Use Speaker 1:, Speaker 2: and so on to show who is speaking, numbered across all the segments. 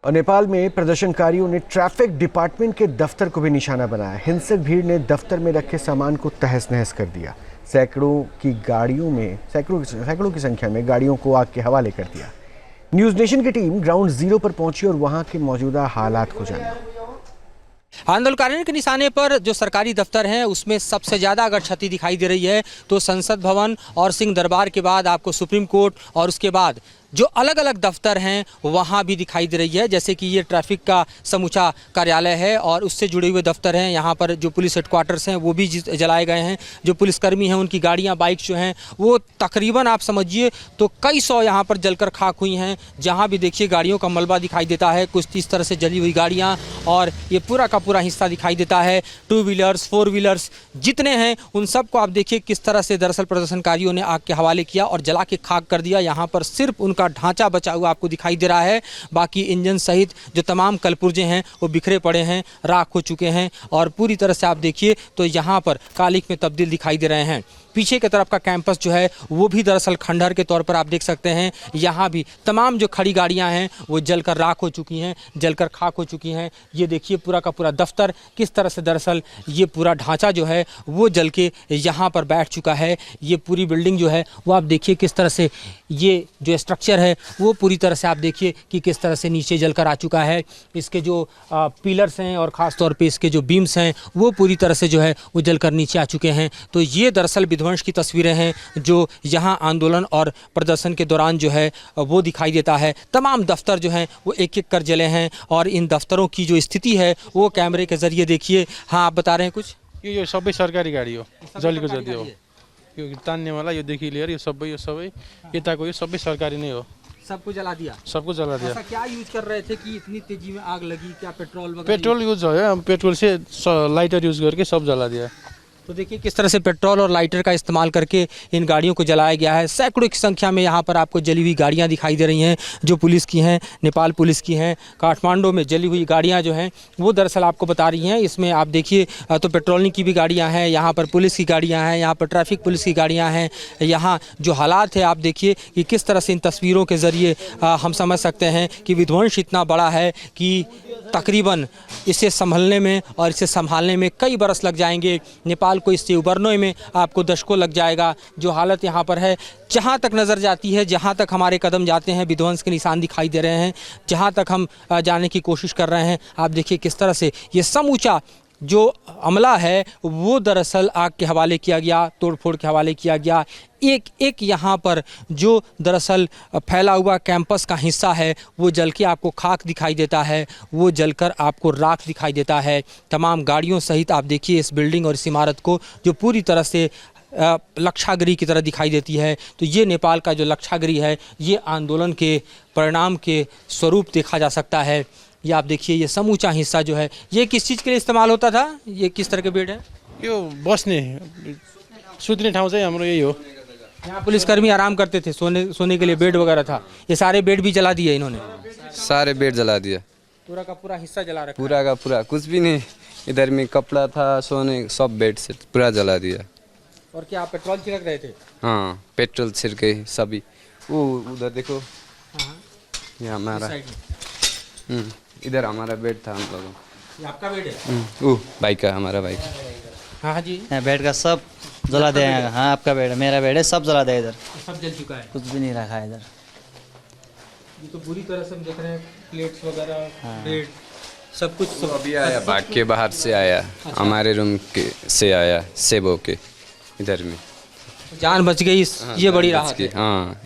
Speaker 1: और नेपाल में प्रदर्शनकारियों ने ट्रैफिक डिपार्टमेंट के दफ्तर को भी निशाना बनाया। हिंसक भीड़ ने दफ्तर में रखे सामान को तहस नहस कर दिया। सैकड़ों की संख्या में गाड़ियों को आग के हवाले कर दिया। न्यूज़ नेशन की टीम ग्राउंड जीरो पर पहुंची और वहां के मौजूदा हालात को जाना।
Speaker 2: आंदोलनकारियों के निशाने पर जो सरकारी दफ्तर हैं उसमें सबसे ज़्यादा अगर क्षति दिखाई दे रही है तो संसद भवन और सिंह दरबार के बाद आपको सुप्रीम कोर्ट और उसके बाद जो अलग अलग दफ्तर हैं वहाँ भी दिखाई दे रही है। जैसे कि ये ट्रैफिक का समूचा कार्यालय है और उससे जुड़े हुए दफ्तर हैं। यहाँ पर जो पुलिस हेडक्वार्टर्स हैं वो भी जलाए गए हैं। जो पुलिसकर्मी हैं उनकी गाड़ियाँ बाइक जो हैं वो तकरीबन आप समझिए तो कई सौ यहाँ पर जलकर खाक हुई हैं। जहाँ भी देखिए गाड़ियों का मलबा दिखाई देता है, कुछ इस तरह से जली हुई गाड़ियाँ और ये पूरा का पूरा हिस्सा दिखाई देता है। 2 व्हीलर्स 4 व्हीलर्स जितने हैं उन सब को आप देखिए किस तरह से दरअसल प्रदर्शनकारियों ने आग के हवाले किया और जला के खाक कर दिया। यहाँ पर सिर्फ का ढांचा बचा हुआ आपको दिखाई दे रहा है। बाकी इंजन सहित जो तमाम कलपुर्जे हैं वो बिखरे पड़े हैं, राख हो चुके हैं और पूरी तरह से आप देखिए तो यहाँ पर कालिक में तब्दील दिखाई दे रहे हैं। पीछे की तरफ का कैंपस जो है वो भी दरअसल खंडहर के तौर पर आप देख सकते हैं। यहाँ भी तमाम जो खड़ी गाड़ियाँ हैं वो जलकर राख हो चुकी हैं, जलकर खाक हो चुकी हैं। ये देखिए पूरा का पूरा दफ्तर किस तरह से दरअसल ये पूरा ढांचा जो है वो जल के यहाँ पर बैठ चुका है। ये पूरी बिल्डिंग जो है वो आप देखिए किस तरह से ये जो स्ट्रक्चर है वो पूरी तरह से आप देखिए कि किस तरह से नीचे जलकर आ चुका है। इसके जो पिलर्स हैं और ख़ास तौर पे इसके जो बीम्स हैं वो पूरी तरह से जो है वो जलकर नीचे आ चुके हैं। तो ये दरअसल विध्वंस की तस्वीरें हैं जो यहाँ आंदोलन और प्रदर्शन के दौरान जो है वो दिखाई देता है। तमाम दफ्तर जो हैं वो एक एक कर जले हैं और इन दफ्तरों की जो स्थिति है वो कैमरे के ज़रिए देखिए। हाँ, आप बता रहे हैं कुछ?
Speaker 3: यो सबै सरकारी गाडी हो, जलेको जति हो। यो तान्नेवाला योदेखि लिएर यो सबै यताको यो सबै सरकारी नै हो।
Speaker 2: सबको जला दिया?
Speaker 3: सबको जला दिया।
Speaker 2: ऐसा क्या यूज कर रहे थे कि इतनी तेजी में आग लगी? क्या पेट्रोल वगैरह?
Speaker 3: पेट्रोल यूज हो, पेट्रोल से लाइटर यूज करके सब जला दिया।
Speaker 2: तो देखिए किस तरह से पेट्रोल और लाइटर का इस्तेमाल करके इन गाड़ियों को जलाया गया है। सैकड़ों की संख्या में यहाँ पर आपको जली हुई गाड़ियाँ दिखाई दे रही हैं जो पुलिस की हैं, नेपाल पुलिस की हैं। काठमांडू में जली हुई गाड़ियाँ जो हैं वो दरअसल आपको बता रही हैं। इसमें आप देखिए तो पेट्रोलिंग की भी गाड़ियाँ हैं, यहाँ पर पुलिस की गाड़ियाँ हैं, यहाँ पर ट्रैफिक पुलिस की गाड़ियाँ हैं। यहाँ जो हालात है आप देखिए कि किस तरह से इन तस्वीरों के ज़रिए हम समझ सकते हैं कि विध्वंस इतना बड़ा है कि तकरीबन इसे संभलने में और इसे संभालने में कई बरस लग जाएंगे। नेपाल को इससे उबरने में आपको दशकों लग जाएगा। जो हालत यहाँ पर है, जहाँ तक नज़र जाती है, जहाँ तक हमारे कदम जाते हैं विध्वंस के निशान दिखाई दे रहे हैं। जहाँ तक हम जाने की कोशिश कर रहे हैं आप देखिए किस तरह से ये समूचा जो अमला है वो दरअसल आग के हवाले किया गया, तोड़फोड़ के हवाले किया गया। एक एक यहाँ पर जो दरअसल फैला हुआ कैंपस का हिस्सा है वो जल के आपको खाक दिखाई देता है, वो जलकर आपको राख दिखाई देता है। तमाम गाड़ियों सहित आप देखिए इस बिल्डिंग और इस इमारत को जो पूरी तरह से लक्षागृह की तरह दिखाई देती है। तो ये नेपाल का जो लक्षागृह है ये आंदोलन के परिणाम के स्वरूप देखा जा सकता है। ये आप देखिए ये समूचा हिस्सा जो है ये किस चीज़ के लिए इस्तेमाल होता था? ये किस तरह के बेड है?
Speaker 3: यो बस्ने सुत्ने ठाउँ चाहिँ हाम्रो यही हो।
Speaker 2: यहाँ पुलिसकर्मी आराम करते थे, सोने के लिए बेड वगैरह था। ये सारे बेड भी जला दिए इन्होंने?
Speaker 4: सारे बेड जला दिया,
Speaker 2: पूरा का पूरा हिस्सा जला रखा।
Speaker 4: पूरा का पूरा, कुछ भी नहीं। इधर में कपड़ा था, सोने सब बेड से पूरा जला दिया।
Speaker 2: और क्या आप पेट्रोल छिड़क रहे थे?
Speaker 4: हाँ, पेट्रोल छिड़के सभी। वो उधर देखो, ये हमारा, इधर हमारा बेड था हम लोगों।
Speaker 2: ये आपका बेड है?
Speaker 4: वो बाइक का, हमारा बाइक।
Speaker 2: हाँ जी,
Speaker 5: बेड का सब जला दिया है। हाँ, आपका बेड है, मेरा बेड है, सब जला दिया इधर।
Speaker 2: सब जल चुका है,
Speaker 5: कुछ भी नहीं रखा है इधर।
Speaker 2: ये तो बुरी तरह से हम देख रहे हैं, प्लेट्स वगैरह, बेड सब कुछ।
Speaker 4: तो अभी आया, भाग के बाहर से आया। अच्छा। हमारे रूम के से आया, सेब होके इधर में
Speaker 2: जान बच गई। ये बड़ी राहत है।
Speaker 4: हाँ,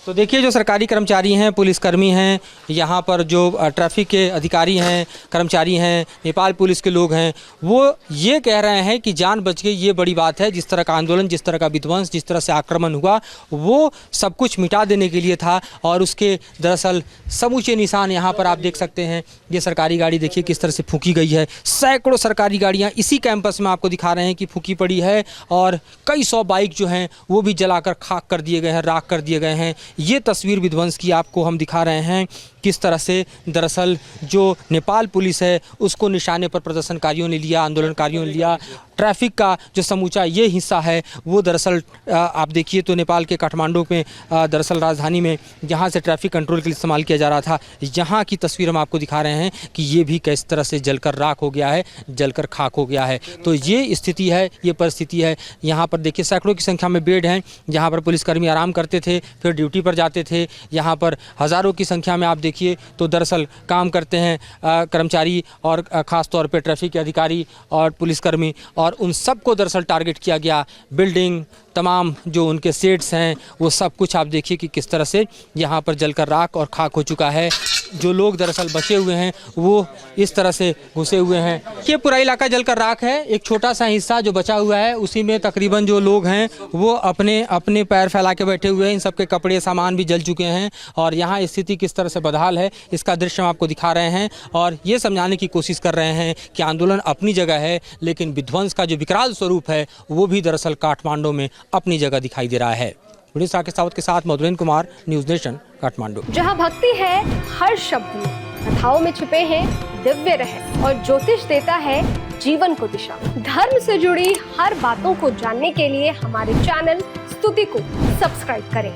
Speaker 2: तो देखिए जो सरकारी कर्मचारी हैं, पुलिसकर्मी हैं, यहाँ पर जो ट्रैफिक के अधिकारी हैं, कर्मचारी हैं, नेपाल पुलिस के लोग हैं, वो ये कह रहे हैं कि जान बच गई, ये बड़ी बात है। जिस तरह का आंदोलन, जिस तरह का विध्वंस, जिस तरह से आक्रमण हुआ वो सब कुछ मिटा देने के लिए था और उसके दरअसल समूचे निशान यहाँ पर आप देख सकते हैं। ये सरकारी गाड़ी देखिए किस तरह से फूकी गई है। सैकड़ों सरकारी गाड़ियाँ इसी कैंपस में आपको दिखा रहे हैं कि फूकी पड़ी है और कई सौ बाइक जो हैं वो भी जलाकर खाक कर दिए गए हैं, राख कर दिए गए हैं। ये तस्वीर विध्वंस की आपको हम दिखा रहे हैं किस तरह से दरअसल जो नेपाल पुलिस है उसको निशाने पर प्रदर्शनकारियों ने लिया, आंदोलनकारियों ने लिया। ट्रैफिक का जो समूचा ये हिस्सा है वो दरअसल आप देखिए तो नेपाल के काठमांडू में दरअसल राजधानी में जहाँ से ट्रैफिक कंट्रोल के लिए इस्तेमाल किया जा रहा था, यहाँ की तस्वीर हम आपको दिखा रहे हैं कि ये भी किस तरह से जलकर राख हो गया है, जलकर खाक हो गया है। तो ये स्थिति है, ये परिस्थिति है। यहाँ पर देखिए सैकड़ों की संख्या में बेड हैं जहाँ पर पुलिसकर्मी आराम करते थे, फिर ड्यूटी पर जाते थे। यहाँ पर हज़ारों की संख्या में आप देखिए तो दरअसल काम करते हैं कर्मचारी और ख़ास तौर पे ट्रैफिक के अधिकारी और पुलिसकर्मी, और उन सबको दरअसल टारगेट किया गया। बिल्डिंग तमाम जो उनके सेट्स हैं वो सब कुछ आप देखिए कि किस तरह से यहाँ पर जलकर राख और खाक हो चुका है। जो लोग दरअसल बचे हुए हैं वो इस तरह से घुसे हुए हैं। ये पूरा इलाका जलकर राख है। एक छोटा सा हिस्सा जो बचा हुआ है उसी में तकरीबन जो लोग हैं वो अपने अपने पैर फैला के बैठे हुए हैं। इन सबके कपड़े सामान भी जल चुके हैं और यहाँ स्थिति किस तरह से बदहाल है इसका दृश्य हम आपको दिखा रहे हैं और ये समझाने की कोशिश कर रहे हैं कि आंदोलन अपनी जगह है, लेकिन विध्वंस का जो विकराल स्वरूप है वो भी दरअसल काठमांडू में अपनी जगह दिखाई दे रहा है। उड़ीसा के साउथ के साथ मधुरेंद्र कुमार, न्यूज़ नेशन, काठमांडू।
Speaker 6: जहां भक्ति है हर शब्द में, कथाओं में छिपे हैं दिव्य रहस्य और ज्योतिष देता है जीवन को दिशा। धर्म से जुड़ी हर बातों को जानने के लिए हमारे चैनल स्तुति को सब्सक्राइब करें।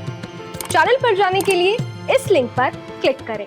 Speaker 6: चैनल पर जाने के लिए इस लिंक पर क्लिक करें।